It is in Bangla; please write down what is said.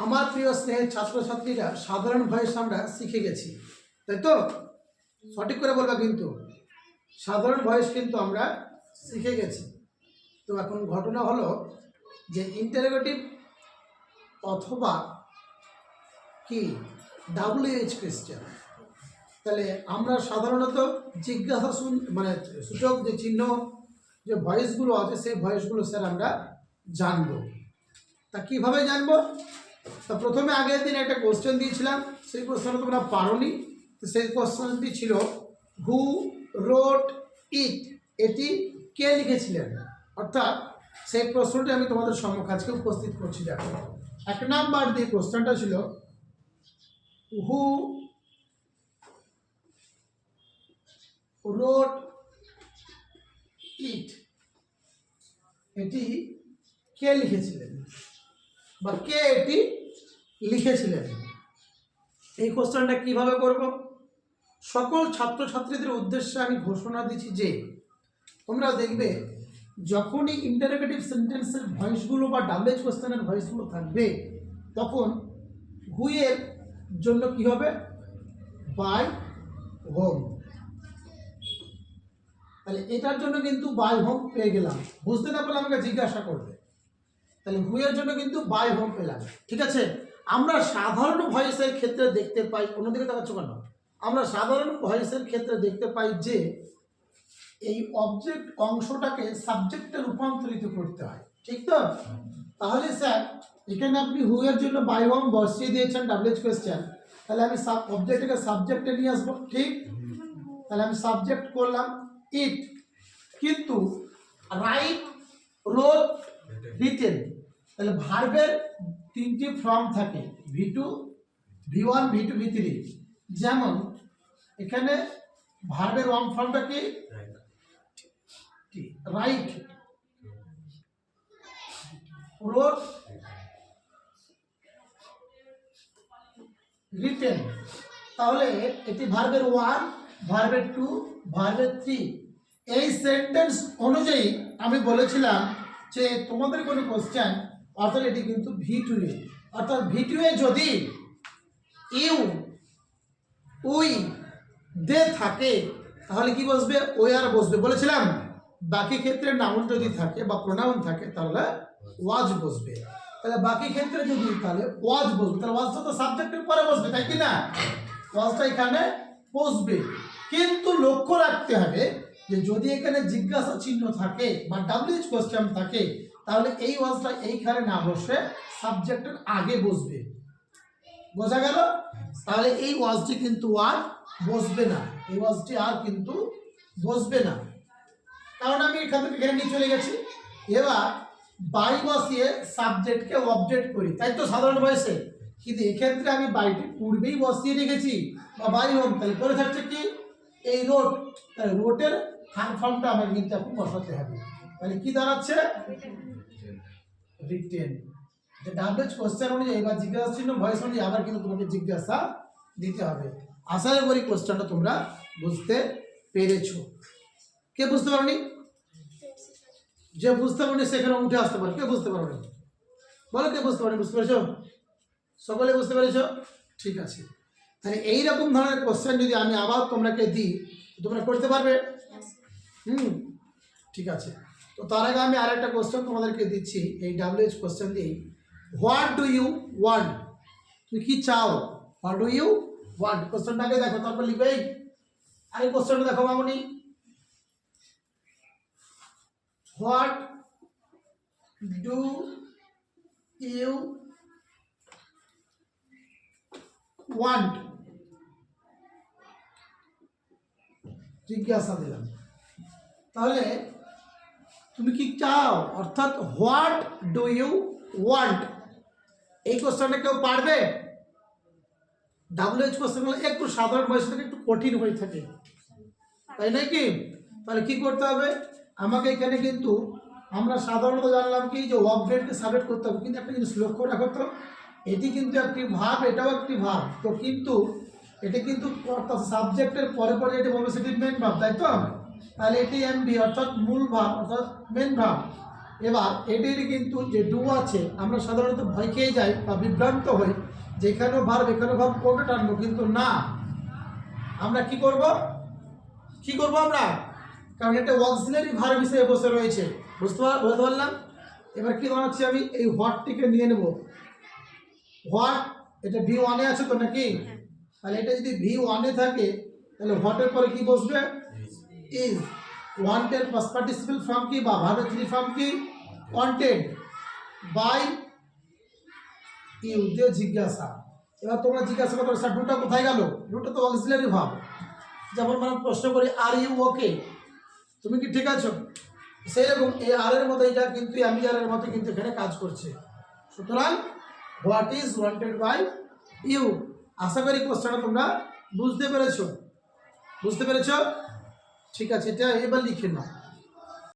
আমার প্রিয় স্নেহের ছাত্রছাত্রীরা, সাধারণ ভয়েস আমরা শিখে গেছি, তাই তো? সঠিক করে বলবা কিন্তু, সাধারণ ভয়েস কিন্তু আমরা শিখে গেছি। তো এখন ঘটনা হলো যে ইন্টারোগেটিভ অথবা কি WH কোয়েশ্চেন, তাহলে আমরা সাধারণত জিজ্ঞাসা মানে সূচক যে চিহ্ন যে ভয়েসগুলো আছে সেই ভয়েসগুলো স্যার আমরা জানবো। তা কীভাবে জানবো? তা প্রথমে আগের দিন একটা কোশ্চেন দিয়েছিলাম, সেই কোশ্চেনটা তোমরা পারোনি। তো সেই কোশ্চেনটি ছিল হু রোট ইট, এটি কে লিখেছিলেন? অর্থাৎ সেই প্রশ্নটি আমি তোমাদের সম্মুখে আজকে উপস্থিত করছি। দেখো, 1 নাম্বার দিয়ে কোশ্চেনটা ছিল হু রোট ইট, এটি কে লিখেছিলেন বা কে এটি লিখেছিলেন। এই কোশ্চেনটা কিভাবে করব? সকল ছাত্রছাত্রীদের উদ্দেশ্যে আমি ঘোষণা দিচ্ছি যে তোমরা দেখবে যখনই ইন্টারোগেটিভ সেন্টেন্সের ভয়েসগুলো বা WH কোশ্চেনের ভয়েসগুলো থাকবে, তখন হুয়ের জন্য কি হবে? By whom. তাহলে এটার জন্য কিন্তু বাই হোম পেয়ে গেলাম। বুঝতে না পারলে আমাকে জিজ্ঞাসা করবে। তাহলে হুয়ের জন্য কিন্তু বাই হোম পেলাম, ঠিক আছে? আমরা সাধারণ ভয়েসের ক্ষেত্রে দেখতে পাই, অন্যদিকে দেখাচ্ছ কেন? আমরা সাধারণ ভয়েসের ক্ষেত্রে দেখতে পাই যে এই অবজেক্ট অংশটাকে সাবজেক্টে রূপান্তরিত করতে হয়, ঠিক তো? তাহলে স্যার এখানে আপনি হুয়ের জন্য বাই হোম বসিয়ে দিয়েছেন WH কোয়েশ্চেন, তাহলে আমি অবজেক্টটাকে সাবজেক্টে নিয়ে আসবো, ঠিক? তাহলে আমি সাবজেক্ট করলাম ইট, কিন্তু রাইট রোট রিটেন, তাহলে ভার্বের 3টি ফর্ম থাকে, V2 V1 V2 V3। যেমন এখানে ভার্বের 1 ফর্মটা কি? Write, wrote, written. তাহলে এটি ভার্বের 1, ভার্বের 2, ভার্বের 3। এই সেন্টেন্স অনুযায়ী আমি বলেছিলাম যে তোমাদের কোনো কোশ্চেন, অর্থাৎ এটি কিন্তু V2 এ, অর্থাৎ V2 এ যদি ইউ, উই, দে থাকে তাহলে কি বসবে? ওয়ার বসবে বলেছিলাম। বাকি ক্ষেত্রে নাউন যদি থাকে বা প্রোনাউন থাকে তাহলে ওয়াজ বসবে। তাহলে বাকি ক্ষেত্রে যদি তাহলে ওয়াজ বসবে, তাহলে ওয়াজটা তো সাবজেক্টের পরে বসবে, তাই কি না? ওয়াজটা এখানে বসবে, কিন্তু লক্ষ্য রাখতে হবে যে যদি এখানে জিজ্ঞাসা চিহ্ন থাকে বা WH কোশ্চেন থাকে তাহলে এই ওয়াজটা এইখানে না বসে সাবজেক্টের আগে বসবে। বোঝা গেল? তাহলে এই ওয়াজটি কিন্তু আর বসবে না, এই ওয়াজটি আর কিন্তু বসবে না, কারণ আমি এখান থেকে এখানে নিয়ে চলে গেছি। এবার বাই বসিয়ে সাবজেক্টকে অবজেক্ট করি, তাই তো সাধারণ ভয়েসে, কিন্তু এক্ষেত্রে আমি বাইটি পূর্বেই বসিয়ে রেখেছি বা বাই হোম, তাহলে করে থাকছে কি? এই রোড, তাহলে রোটের থার্ড ফর্মটা আমাকে কিন্তু এখন বসাতে হবে। তাহলে কি দাঁড়াচ্ছে? রিটেন। WH কোশ্চেন অনুযায়ী বা জিজ্ঞাসা চিহ্ন ভয়েস অনুযায়ী আবার কিন্তু তোমাকে জিজ্ঞাসা দিতে হবে। আশা করি কোশ্চেনটা তোমরা বুঝতে পেরেছো। কে বুঝতে পারোনি? যে বুঝতে পারোনি সেখানে উঠে আসতে পারো। কে বুঝতে পারোনি বলো, কে বুঝতে পারোনি? বুঝতে পেরেছো? সকলে বুঝতে পেরেছো? ঠিক আছে। তাহলে এইরকম ধরনের কোশ্চেন যদি আমি আবার তোমরাকে দিই তোমরা করতে পারবে? ঠিক আছে। তো তার আগে আমি আর একটা কোশ্চেন তোমাদেরকে দিচ্ছি এই WH কোশ্চেন দিয়েই। What do you want? তুমি কি চাও? What do you want? কোশ্চেনটাকে দেখো, তারপর লিখবে। আর এই কোশ্চেনটা দেখো মামনি, হোয়াট ডু ইউ ওয়ান্ট? জিজ্ঞাসা দিলাম, তাহলে তুমি কি চাও? অর্থাৎ হোয়াট ডু ইউ ওয়ান্ট, এই কোশ্চেনটা কেউ পারবে? WH কোশ্চেনগুলো একটু সাধারণ ভয়েস থেকে একটু কঠিন হয়ে থাকে, তাই নয় কি? তাহলে কি করতে হবে? আমাকে এখানে কিন্তু আমরা সাধারণত জানলাম কি যে অবজেক্টকে সাবজেক্ট করতে হবে, কিন্তু একটা জিনিস লক্ষ্য রাখো তো, এটি কিন্তু একটি ভার্ব, এটাও একটি ভার্ব, তো কিন্তু এটি কিন্তু অর্থাৎ সাবজেক্টের পরে পরে যেটি বলবে সেটি মেন ভার্ব, তাই তো? তাহলে এটি MV অর্থাৎ মূল ভার্ব অর্থাৎ মেন ভার্ব। এবার এটির কিন্তু যে ডু আছে আমরা সাধারণত ভয় খেয়ে যাই বা বিভ্রান্ত হই যে এখানেও ভার্ব এখানেও ভার্ব কোনটা টানবো, কিন্তু না, আমরা কি করব আমরা, কারণ এটা অক্সিলারি ভার্ব হিসেবে বসে রয়েছে। বলতে পারলাম? এবার কি বানাচ্ছি আমি, এই হোয়াটটিকে নিয়ে নেব। হোয়াট এটা V1 এ আছে তো নাকি? তাহলে এটা যদি V1 এ থাকে তাহলে হোয়াটের পরে কি বসবে? Is. Wanted past participle form কি বা ভার্বের থ্রি ফর্ম কি? ওয়ান্টেড বাই ইউ দিয়ে জিজ্ঞাসা। এবার তোমরা জিজ্ঞাসা করো স্যার ডুটা কোথায় গেল? ডুটা তো অক্সিলারি ভার্ব। যেমন মানে প্রশ্ন করি আর ইউ ওকে, তুমি কি ঠিক আছো? সেই রকম এই আর এর মতো এটা কিন্তু আমি আর এর মতো কিন্তু এখানে কাজ করছে। সুতরাং what is wanted by you. আশা করি কোশ্চেনটা তোমরা বুঝতে পেরেছো? ঠিক আছে, এটা এবার লিখে নাও।